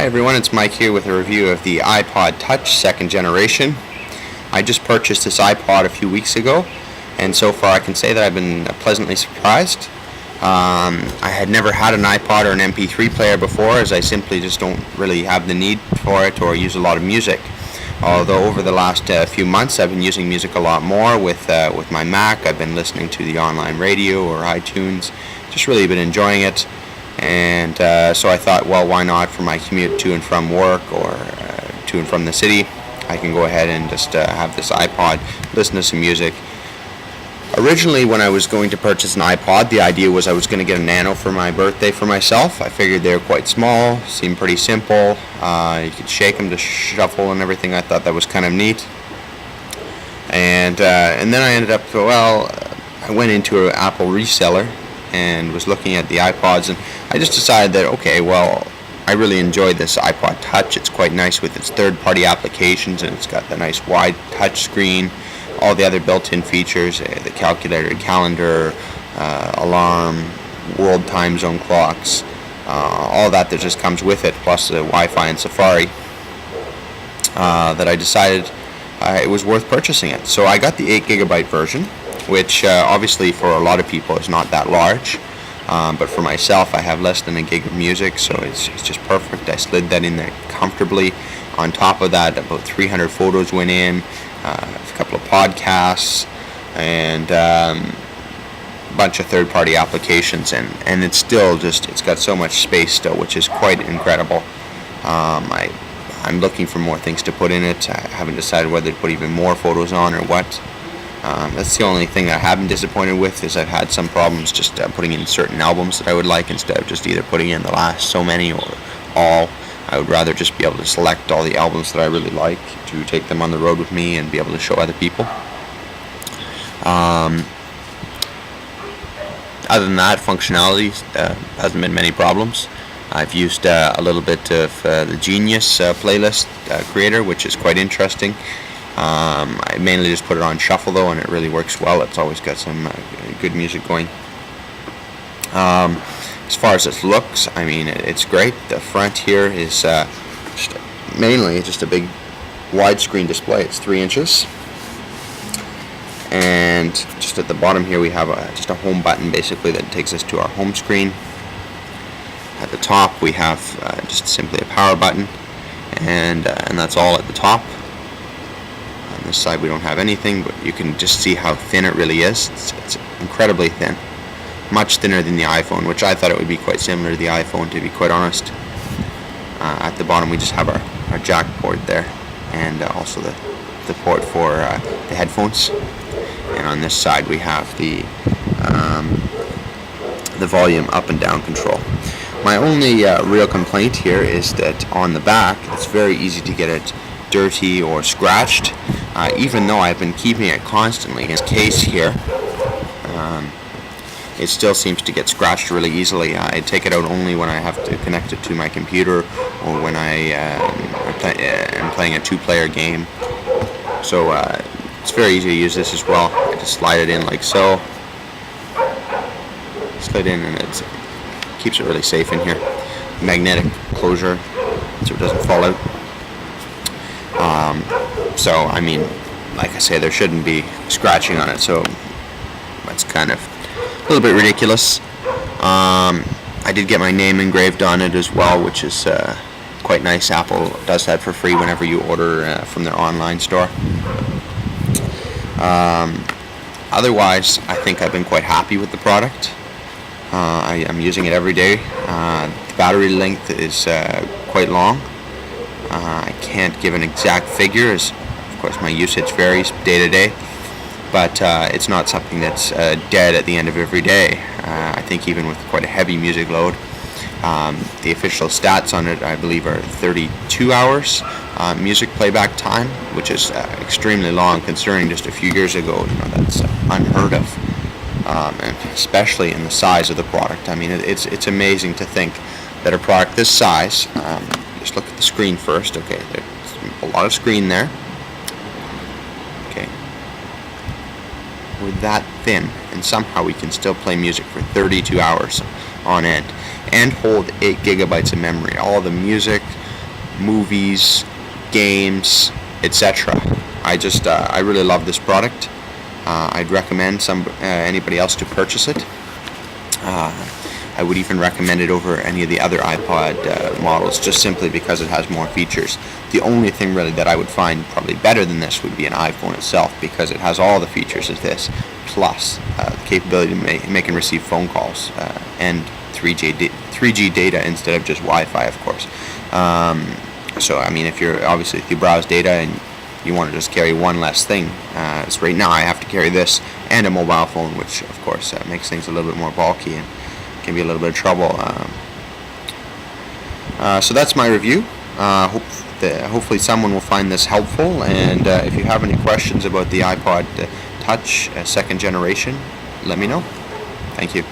Hi everyone, it's Mike here with a review of the Ipod Touch second generation. I just purchased this iPod a few weeks ago, and so far I can say that I've been pleasantly surprised. I had never had an iPod or an MP3 player before, as I simply just don't really have the need for it or use a lot of music. Although over the last few months I've been using music a lot more with my Mac. I've been listening to the online radio or iTunes, just really been enjoying it. And so I thought, well, why not for my commute to and from work or to and from the city, I can go ahead and just have this iPod, listen to some music. Originally, when I was going to purchase an iPod, the idea was I was going to get a Nano for my birthday for myself. I figured they were quite small, seemed pretty simple. You could shake them to shuffle and everything. I thought that was kind of neat. And then I ended up, I went into an Apple reseller and was looking at the iPods, and I just decided that, okay, well, I really enjoyed this Ipod Touch. It's quite nice with its third-party applications, and it's got the nice wide touch screen, all the other built-in features, the calculator, calendar, alarm, world time zone clocks, all that just comes with it, plus the Wi-Fi and Safari, that I decided it was worth purchasing it. So I got the 8GB version, which obviously for a lot of people is not that large, but for myself I have less than a gig of music, so it's just perfect. I slid that in there comfortably. On top of that, about 300 photos went in, a couple of podcasts, and a bunch of third-party applications, and it's still it's got so much space still, which is quite incredible. I'm looking for more things to put in it. I haven't decided whether to put even more photos on or what. That's the only thing that I have been disappointed with, is I've had some problems just putting in certain albums that I would like, instead of just either putting in the last so many or all. I would rather just be able to select all the albums that I really like to take them on the road with me and be able to show other people. Other than that, functionality hasn't been many problems. I've used a little bit of the Genius playlist creator, which is quite interesting. I mainly just put it on shuffle though, and it really works well. It's always got some good music going. As far as it looks, I mean, it's great. The front here is mainly just a big widescreen display. It's 3 inches, and just at the bottom here we have just a home button basically that takes us to our home screen. At the top we have just simply a power button, and that's all at the top. On this side we don't have anything, but you can just see how thin it really is. It's incredibly thin, much thinner than the iPhone, which I thought it would be quite similar to the iPhone, to be quite honest. At the bottom we just have our jack port there, and also the port for the headphones. And on this side we have the volume up and down control. My only real complaint here is that on the back it's very easy to get it dirty or scratched, even though I've been keeping it constantly in this case here. It still seems to get scratched really easily. I take it out only when I have to connect it to my computer, or when I am playing a 2-player game. So it's very easy to use this as well. I just slide it in like so. Slide in, and it keeps it really safe in here. Magnetic closure, so it doesn't fall out. So I mean, like I say, there shouldn't be scratching on it, so that's kind of a little bit ridiculous. I did get my name engraved on it as well, which is quite nice. Apple does that for free whenever you order from their online store. Otherwise, I think I've been quite happy with the product. I'm using it every day. The battery length is quite long. I can't give an exact figure, as of course my usage varies day to day, but it's not something that's dead at the end of every day. I think even with quite a heavy music load, the official stats on it, I believe, are 32 hours music playback time, which is extremely long considering just a few years ago, that's unheard of, and especially in the size of the product. I mean, it's amazing to think that a product this size, just look at the screen first. Okay, there's a lot of screen there. Okay, we're that thin, and somehow we can still play music for 32 hours. on end, and hold 8 gigabytes of memory. All the music, movies, games, etc. I really love this product. I'd recommend anybody else to purchase it. I would even recommend it over any of the other iPod models, just simply because it has more features. The only thing really that I would find probably better than this would be an iPhone itself, because it has all the features of this, plus the capability to make and receive phone calls, and 3G data instead of just Wi-Fi, of course. So I mean, if you browse data and you want to just carry one less thing, so right now I have to carry this and a mobile phone, which of course makes things a little bit more bulky and can be a little bit of trouble. So that's my review. Hopefully someone will find this helpful, and if you have any questions about the iPod Touch second generation, let me know. Thank you.